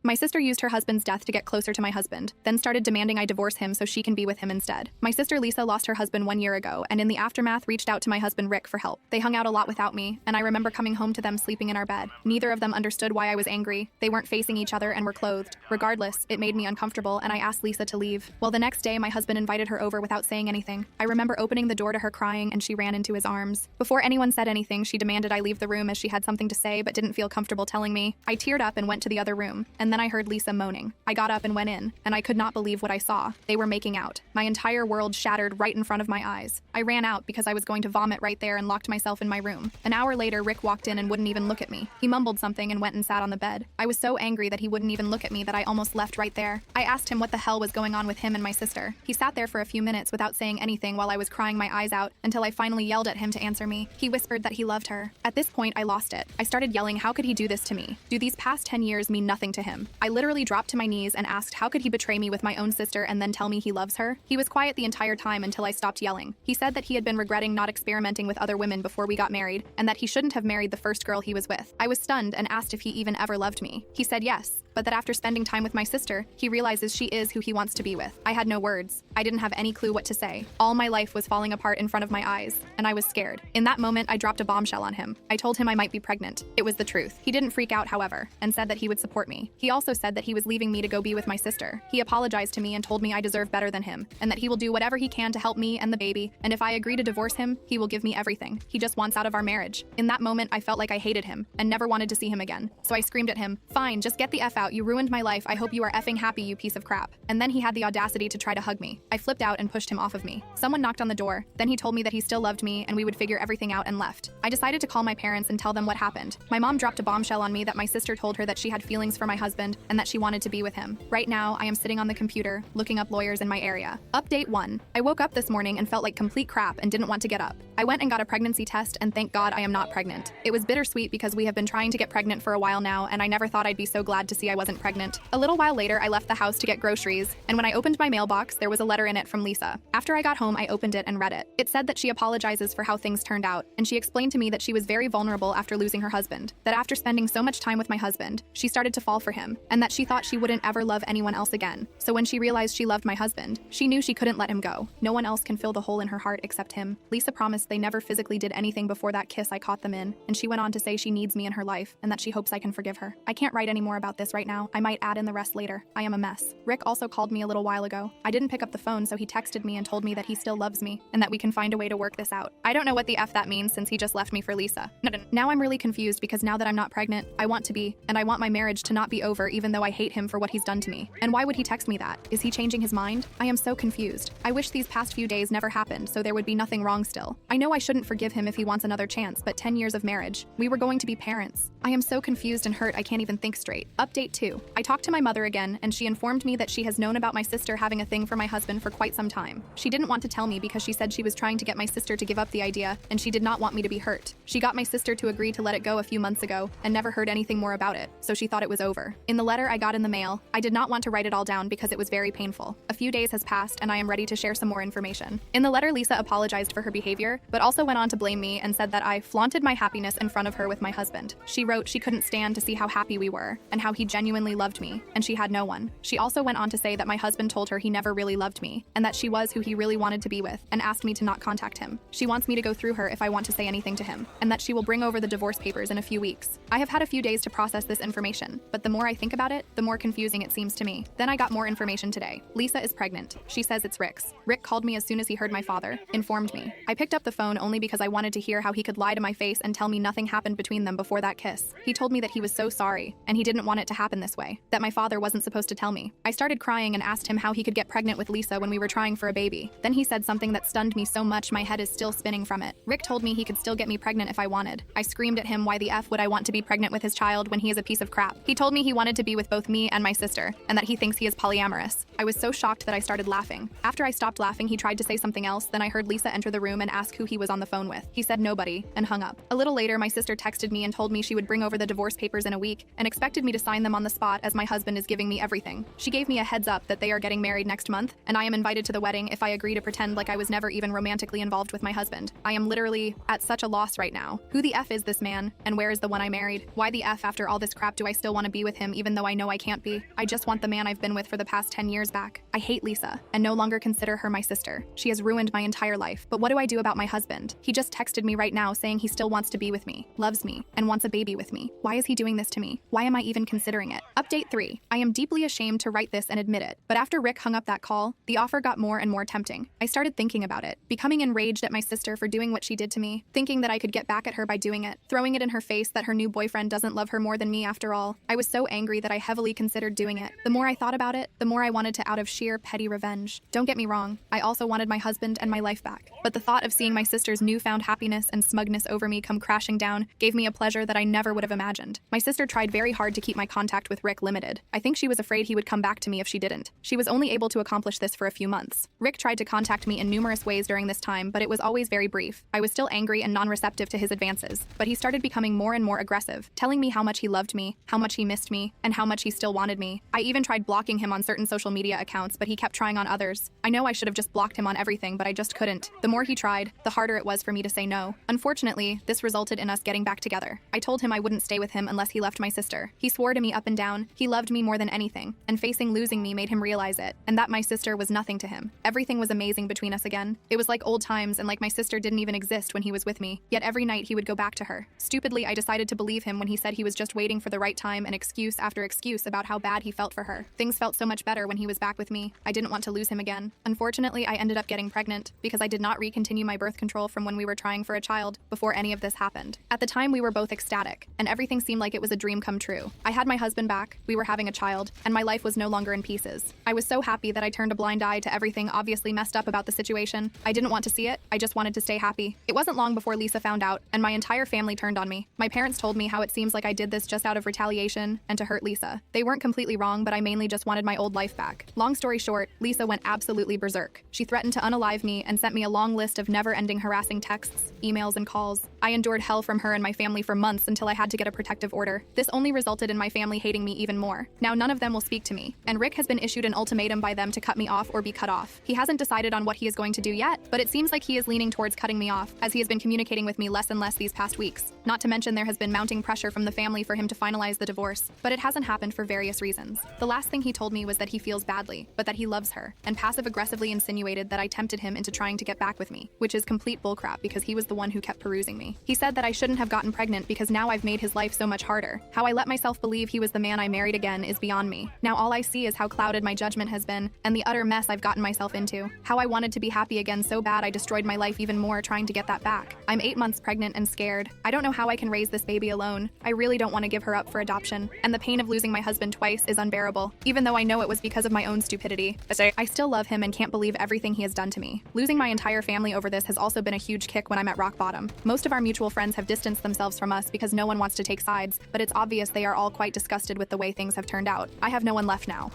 My sister used her husband's death to get closer to my husband, then started demanding I divorce him so she can be with him instead. My sister Lisa lost her husband 1 year ago, and in the aftermath reached out to my husband Rick for help. They hung out a lot without me, and I remember coming home to them sleeping in our bed. Neither of them understood why I was angry. They weren't facing each other and were clothed. Regardless, it made me uncomfortable, and I asked Lisa to leave. Well, the next day, my husband invited her over without saying anything. I remember opening the door to her crying, and she ran into his arms. Before anyone said anything, she demanded I leave the room as she had something to say but didn't feel comfortable telling me. I teared up and went to the other room, and then I heard Lisa moaning. I got up and went in, and I could not believe what I saw. They were making out. My entire world shattered right in front of my eyes. I ran out because I was going to vomit right there and locked myself in my room. An hour later, Rick walked in and wouldn't even look at me. He mumbled something and went and sat on the bed. I was so angry that he wouldn't even look at me that I almost left right there. I asked him what the hell was going on with him and my sister. He sat there for a few minutes without saying anything while I was crying my eyes out until I finally yelled at him to answer me. He whispered that he loved her. At this point, I lost it. I started yelling, how could he do this to me? Do these past 10 years mean nothing to him? I literally dropped to my knees and asked how could he betray me with my own sister and then tell me he loves her? He was quiet the entire time until I stopped yelling. He said that he had been regretting not experimenting with other women before we got married and that he shouldn't have married the first girl he was with. I was stunned and asked if he even ever loved me. He said yes, but that after spending time with my sister, he realizes she is who he wants to be with. I had no words. I didn't have any clue what to say. All my life was falling apart in front of my eyes, and I was scared. In that moment, I dropped a bombshell on him. I told him I might be pregnant. It was the truth. He didn't freak out, however, and said that he would support me. He also said that he was leaving me to go be with my sister. He apologized to me and told me I deserve better than him, and that he will do whatever he can to help me and the baby, and if I agree to divorce him, he will give me everything. He just wants out of our marriage. In that moment, I felt like I hated him and never wanted to see him again. So I screamed at him, "Fine, just get the F out. You ruined my life. I hope you are effing happy, you piece of crap." And then he had the audacity to try to hug me. I flipped out and pushed him off of me. Someone knocked on the door. Then he told me that he still loved me and we would figure everything out and left. I decided to call my parents and tell them what happened. My mom dropped a bombshell on me that my sister told her that she had feelings for my husband and that she wanted to be with him. Right now, I am sitting on the computer, looking up lawyers in my area. Update 1. I woke up this morning and felt like complete crap and didn't want to get up. I went and got a pregnancy test and thank God I am not pregnant. It was bittersweet because we have been trying to get pregnant for a while now and I never thought I'd be so glad to see I wasn't pregnant. A little while later, I left the house to get groceries, and when I opened my mailbox, there was a letter in it from Lisa. After I got home, I opened it and read it. It said that she apologizes for how things turned out, and she explained to me that she was very vulnerable after losing her husband, that after spending so much time with my husband, she started to fall for him, and that she thought she wouldn't ever love anyone else again. So when she realized she loved my husband, she knew she couldn't let him go. No one else can fill the hole in her heart except him. Lisa promised they never physically did anything before that kiss I caught them in, and she went on to say she needs me in her life, and that she hopes I can forgive her. I can't write any more about this right now. I might add in the rest later. I am a mess. Rick also called me a little while ago. I didn't pick up the phone, so he texted me and told me that he still loves me and that we can find a way to work this out. I don't know what the F that means since he just left me for Lisa. Now I'm really confused because now that I'm not pregnant, I want to be, and I want my marriage to not be over even though I hate him for what he's done to me. And why would he text me that? Is he changing his mind? I am so confused. I wish these past few days never happened so there would be nothing wrong still. I know I shouldn't forgive him if he wants another chance, but 10 years of marriage. We were going to be parents. I am so confused and hurt I can't even think straight. Update 2. I talked to my mother again and she informed me that she has known about my sister having a thing for my husband for quite some time. She didn't want to tell me because she said she was trying to get my sister to give up the idea and she did not want me to be hurt. She got my sister to agree to let it go a few months ago and never heard anything more about it, so she thought it was over. In the letter I got in the mail, I did not want to write it all down because it was very painful. A few days has passed and I am ready to share some more information. In the letter, Lisa apologized for her behavior, but also went on to blame me and said that I flaunted my happiness in front of her with my husband. She wrote she couldn't stand to see how happy we were and how he genuinely loved me, and she had no one. She also went on to say that my husband told her he never really loved me and that she was who he really wanted to be with and asked me to not contact him. She wants me to go through her if I want to say anything to him, and that she will bring over the divorce papers in a few weeks. I have had a few days to process this information, but the more I think about it, the more confusing it seems to me. Then I got more information today. Lisa is pregnant. She says it's Rick's. Rick called me as soon as he heard my father, informed me. I picked up the phone only because I wanted to hear how he could lie to my face and tell me nothing happened between them before that kiss. He told me that he was so sorry, and he didn't want it to happen this way, that my father wasn't supposed to tell me. I started crying and asked him how he could get pregnant with Lisa when we were trying for a baby. Then he said something that stunned me so much my head is still spinning from it. Rick told me he could still get me pregnant if I wanted. I screamed at him, why the F would I want to be pregnant with his child when he is a piece of crap? He told me he wanted to be with both me and my sister, and that he thinks he is polyamorous. I was so shocked that I started laughing. After I stopped laughing, he tried to say something else, then I heard Lisa enter the room and ask who he was on the phone with. He said nobody, and hung up. A little later, my sister texted me and told me she would bring over the divorce papers in a week, and expected me to sign them him on the spot as my husband is giving me everything. She gave me a heads up that they are getting married next month, and I am invited to the wedding if I agree to pretend like I was never even romantically involved with my husband. I am literally at such a loss right now. Who the F is this man, and where is the one I married? Why the F after all this crap do I still want to be with him even though I know I can't be? I just want the man I've been with for the past 10 years back. I hate Lisa, and no longer consider her my sister. She has ruined my entire life. But what do I do about my husband? He just texted me right now saying he still wants to be with me, loves me, and wants a baby with me. Why is he doing this to me? Why am I even considering it? Update 3. I am deeply ashamed to write this and admit it, but after Rick hung up that call, the offer got more and more tempting. I started thinking about it, becoming enraged at my sister for doing what she did to me, thinking that I could get back at her by doing it, throwing it in her face that her new boyfriend doesn't love her more than me after all. I was so angry that I heavily considered doing it. The more I thought about it, the more I wanted to out of sheer petty revenge. Don't get me wrong, I also wanted my husband and my life back, but the thought of seeing my sister's newfound happiness and smugness over me come crashing down gave me a pleasure that I never would have imagined. My sister tried very hard to keep my contact with Rick limited. I think she was afraid he would come back to me if she didn't. She was only able to accomplish this for a few months. Rick tried to contact me in numerous ways during this time, but it was always very brief. I was still angry and non-receptive to his advances, but he started becoming more and more aggressive, telling me how much he loved me, how much he missed me, and how much he still wanted me. I even tried blocking him on certain social media accounts, but he kept trying on others. I know I should have just blocked him on everything, but I just couldn't. The more he tried, the harder it was for me to say no. Unfortunately, this resulted in us getting back together. I told him I wouldn't stay with him unless he left my sister. He swore to me up and down he loved me more than anything, and facing losing me made him realize it, and that my sister was nothing to him. Everything was amazing between us again. It was like old times and like my sister didn't even exist when he was with me, yet every night he would go back to her. Stupidly, I decided to believe him when he said he was just waiting for the right time and excuse after excuse about how bad he felt for her. Things felt so much better when he was back with me. I didn't want to lose him again. Unfortunately, I ended up getting pregnant because I did not recontinue my birth control from when we were trying for a child before any of this happened. At the time, we were both ecstatic, and everything seemed like it was a dream come true. I had my husband back, we were having a child, and my life was no longer in pieces. I was so happy that I turned a blind eye to everything obviously messed up about the situation. I didn't want to see it, I just wanted to stay happy. It wasn't long before Lisa found out, and my entire family turned on me. My parents told me how it seems like I did this just out of retaliation and to hurt Lisa. They weren't completely wrong, but I mainly just wanted my old life back. Long story short, Lisa went absolutely berserk. She threatened to unalive me and sent me a long list of never-ending harassing texts, emails, and calls. I endured hell from her and my family for months until I had to get a protective order. This only resulted in my family hating me even more. Now none of them will speak to me, and Rick has been issued an ultimatum by them to cut me off or be cut off. He hasn't decided on what he is going to do yet, but it seems like he is leaning towards cutting me off, as he has been communicating with me less and less these past weeks. Not to mention there has been mounting pressure from the family for him to finalize the divorce, but it hasn't happened for various reasons. The last thing he told me was that he feels badly, but that he loves her, and passive-aggressively insinuated that I tempted him into trying to get back with me, which is complete bullcrap because he was the one who kept perusing me. He said that I shouldn't have gotten pregnant because now I've made his life so much harder. How I let myself believe he was the man I married again is beyond me. Now all I see is how clouded my judgment has been and the utter mess I've gotten myself into. How I wanted to be happy again so bad I destroyed my life even more trying to get that back. I'm 8 months pregnant and scared. I don't know how I can raise this baby alone. I really don't want to give her up for adoption, and the pain of losing my husband twice is unbearable, even though I know it was because of my own stupidity. I still love him and can't believe everything he has done to me. Losing my entire family over this has also been a huge kick when I'm at rock bottom. Most of our mutual friends have distanced themselves from us because no one wants to take sides, but it's obvious they are all quite disgusted with the way things have turned out. I have no one left now.